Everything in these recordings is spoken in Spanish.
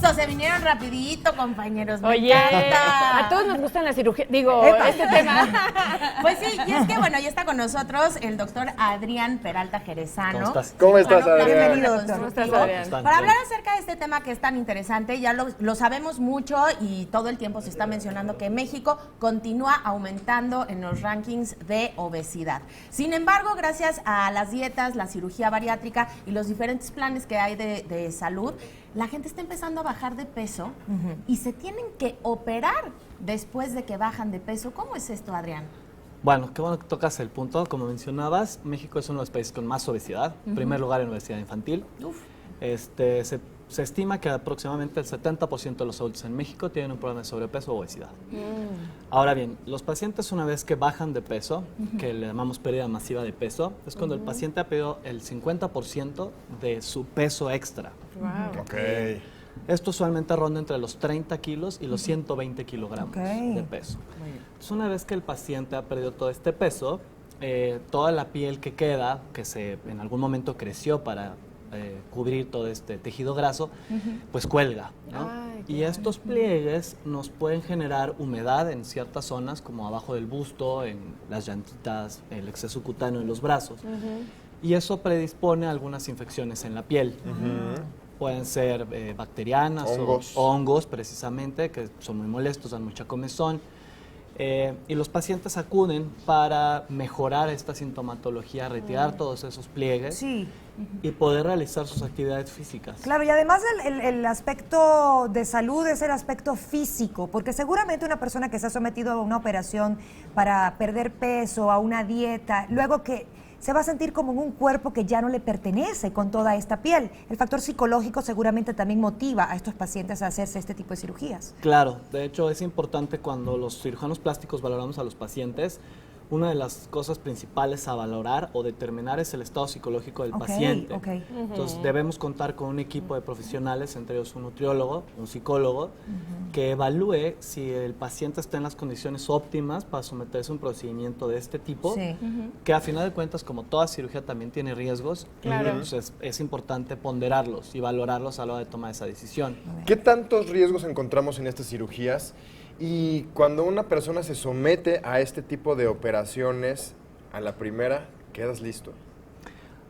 Eso, se vinieron rapidito, compañeros. Me Oye, encanta. a todos nos gustan las cirugías, digo, este tema. Pues sí, y es que bueno, ya está con nosotros el doctor Adrián Peralta Jerezano. ¿Cómo estás? ¿Cómo estás, Cirujano Adrián? plástico Bienvenido, doctor. ¿Cómo estás, reconstructivo. Adrián? Para hablar acerca de este tema que es tan interesante, ya lo sabemos mucho y todo el tiempo se está mencionando que México continúa aumentando en los rankings de obesidad. Sin embargo, gracias a las dietas, la cirugía bariátrica y los diferentes planes que hay de salud, la gente está empezando a bajar de peso y se tienen que operar después de que bajan de peso. ¿Cómo es esto, Adrián? Bueno, qué bueno que tocas el punto. Como mencionabas, México es uno de los países con más obesidad. En primer lugar en obesidad infantil. Se estima que aproximadamente el 70% de los adultos en México tienen un problema de sobrepeso o obesidad. Ahora bien, los pacientes una vez que bajan de peso, que le llamamos pérdida masiva de peso, es cuando el paciente ha perdido el 50% de su peso extra. Wow. Ok. Esto usualmente ronda entre los 30 kilos y los 120 kilogramos de peso. Entonces, una vez que el paciente ha perdido todo este peso, toda la piel que queda, que en algún momento creció para cubrir todo este tejido graso, pues cuelga, ¿no? Ay, Y estos pliegues nos pueden generar humedad en ciertas zonas, como abajo del busto, en las llantitas, el exceso cutáneo en los brazos. Y eso predispone a algunas infecciones en la piel. Pueden ser bacterianas Hongos. o hongos, precisamente, que son muy molestos, dan mucha comezón. Y los pacientes acuden para mejorar esta sintomatología, retirar todos esos pliegues Sí, y poder realizar sus actividades físicas. claro, y además el aspecto de salud es el aspecto físico, porque seguramente una persona que se ha sometido a una operación para perder peso, a una dieta, luego que se va a sentir como en un cuerpo que ya no le pertenece con toda esta piel. El factor psicológico seguramente también motiva a estos pacientes a hacerse este tipo de cirugías. Claro, de hecho es importante cuando los cirujanos plásticos valoramos a los pacientes, una de las cosas principales a valorar o determinar es el estado psicológico del paciente. Entonces debemos contar con un equipo de profesionales, entre ellos un nutriólogo, un psicólogo, que evalúe si el paciente está en las condiciones óptimas para someterse a un procedimiento de este tipo, Sí. que a final de cuentas, como toda cirugía, también tiene riesgos. Claro. Entonces es importante ponderarlos y valorarlos a la hora de tomar esa decisión. ¿Qué tantos riesgos encontramos en estas cirugías? Y cuando una persona se somete a este tipo de operaciones, a la primera, ¿quedas listo?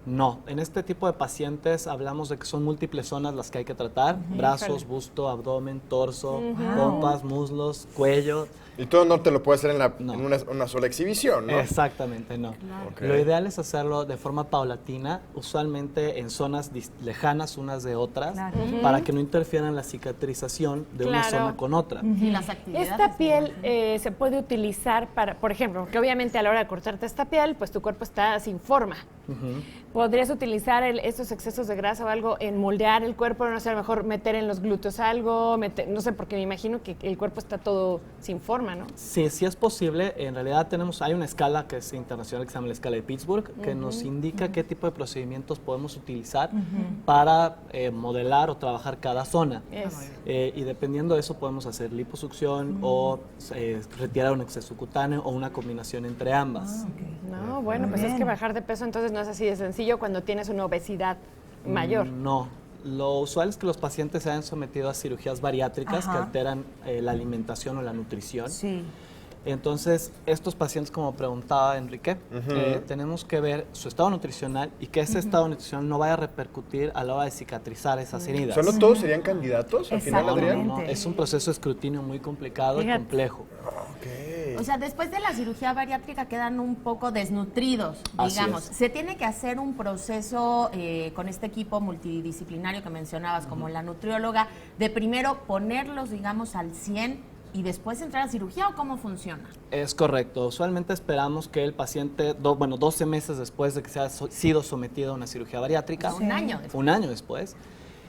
No, en este tipo de pacientes hablamos de que son múltiples zonas las que hay que tratar, brazos, busto, abdomen, torso, pompas, muslos, cuello. Y todo no te lo puedes hacer No. en una sola exhibición, ¿no? Exactamente, no. Ok. Lo ideal es hacerlo de forma paulatina, usualmente en zonas lejanas unas de otras, Claro. para que no interfieran la cicatrización de una Claro. zona con otra. Y las actividades. Esta piel se puede utilizar para, por ejemplo, que obviamente a la hora de cortarte esta piel, pues tu cuerpo está sin forma. ¿Podrías utilizar estos excesos de grasa o algo en moldear el cuerpo? No sé, a lo mejor meter en los glúteos algo, no sé, porque me imagino que el cuerpo está todo sin forma, ¿no? Sí, sí es posible. En realidad hay una escala que es internacional que se llama la escala de Pittsburgh, que nos indica qué tipo de procedimientos podemos utilizar para modelar o trabajar cada zona. Y dependiendo de eso podemos hacer liposucción o retirar un exceso cutáneo o una combinación entre ambas. No, bueno, pues es que bajar de peso entonces no es así de sencillo cuando tienes una obesidad mayor. No. Lo usual es que los pacientes se hayan sometido a cirugías bariátricas que alteran la alimentación o la nutrición. Sí. Entonces, estos pacientes, como preguntaba Enrique, tenemos que ver su estado nutricional y que ese estado nutricional no vaya a repercutir a la hora de cicatrizar esas heridas. ¿Solo todos serían candidatos al final, No, Adrián? no, es un proceso de escrutinio muy complicado y Fíjate. complejo. Ok. O sea, después de la cirugía bariátrica quedan un poco desnutridos, Así digamos. es. Se tiene que hacer un proceso con este equipo multidisciplinario que mencionabas, como la nutrióloga, de primero ponerlos, digamos, al 100 y después entrar a cirugía, ¿o cómo funciona? Es correcto. Usualmente esperamos que el paciente, 12 meses después de que se haya sido sometido a una cirugía bariátrica, Un año después. un año después,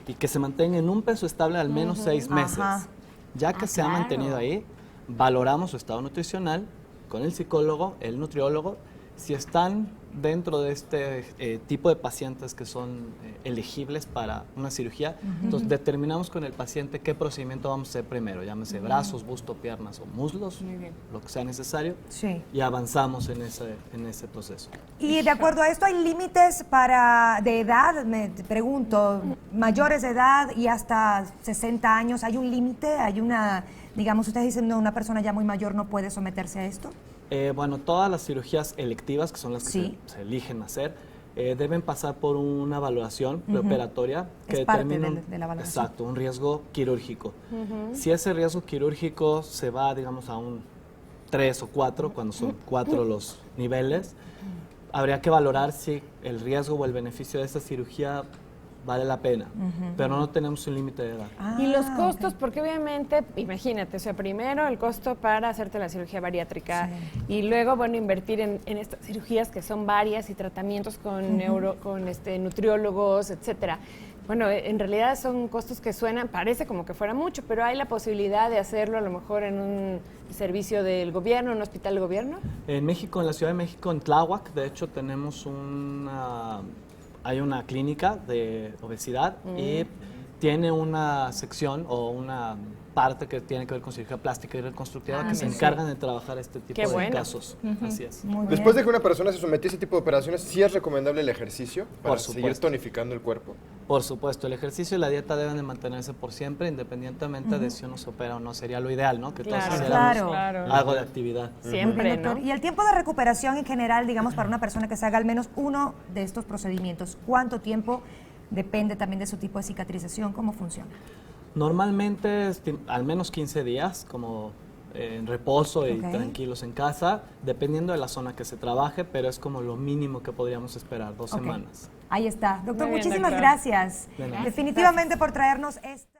y que se mantenga en un peso estable al menos 6 meses. Ajá. Ya que se ha claro. mantenido ahí, valoramos su estado nutricional con el psicólogo, el nutriólogo. Si están dentro de este tipo de pacientes que son elegibles para una cirugía. Entonces determinamos con el paciente qué procedimiento vamos a hacer primero, llámese brazos, busto, piernas o muslos, lo que sea necesario, Sí. y avanzamos en ese proceso. Y de acuerdo a esto, ¿hay límites de edad? Me pregunto, mayores de edad y hasta 60 años, ¿hay un límite? ¿Hay una, digamos, ustedes dicen, no, una persona ya muy mayor no puede someterse a esto? Bueno, todas las cirugías electivas, que son las que Sí. se eligen hacer, deben pasar por una valoración preoperatoria que Es parte determina de la valoración. exacto, un riesgo quirúrgico. Si ese riesgo quirúrgico se va, digamos, a un 3 o 4, cuando son 4 los niveles, habría que valorar si el riesgo o el beneficio de esa cirugía vale la pena, pero no tenemos un límite de edad. Y los Ah, costos, ok. porque obviamente, imagínate, o sea, primero el costo para hacerte la cirugía bariátrica y luego, bueno, invertir en estas cirugías que son varias y tratamientos con nutriólogos, etcétera. Bueno, en realidad son costos que suenan, parece como que fuera mucho, pero hay la posibilidad de hacerlo a lo mejor en un servicio del gobierno, en un hospital del gobierno. En México, en la Ciudad de México, en Tláhuac, de hecho, tenemos hay una clínica de obesidad y tiene una sección o una parte que tiene que ver con cirugía plástica y reconstructiva que se encargan de trabajar este tipo Qué de bueno. casos. Así es. Muy Después bien. de que una persona se sometió a ese tipo de operaciones, ¿sí es recomendable el ejercicio para Por seguir supuesto. tonificando el cuerpo? Por supuesto, el ejercicio y la dieta deben de mantenerse por siempre, independientemente de si uno se opera o no. Sería lo ideal, ¿no? Que todos Claro, hiciéramos claro. algo de actividad. Siempre, Bien, doctor. ¿no? Y el tiempo de recuperación en general, digamos, para una persona que se haga al menos uno de estos procedimientos, ¿cuánto tiempo? Depende también de su tipo de cicatrización, ¿cómo funciona? Normalmente al menos 15 días, como en reposo y Ok. tranquilos en casa, dependiendo de la zona que se trabaje, pero es como lo mínimo que podríamos esperar, 2 Ok. semanas. Ahí está. Doctor, Muy bien, muchísimas doctor. gracias. De nada. Definitivamente por traernos esta...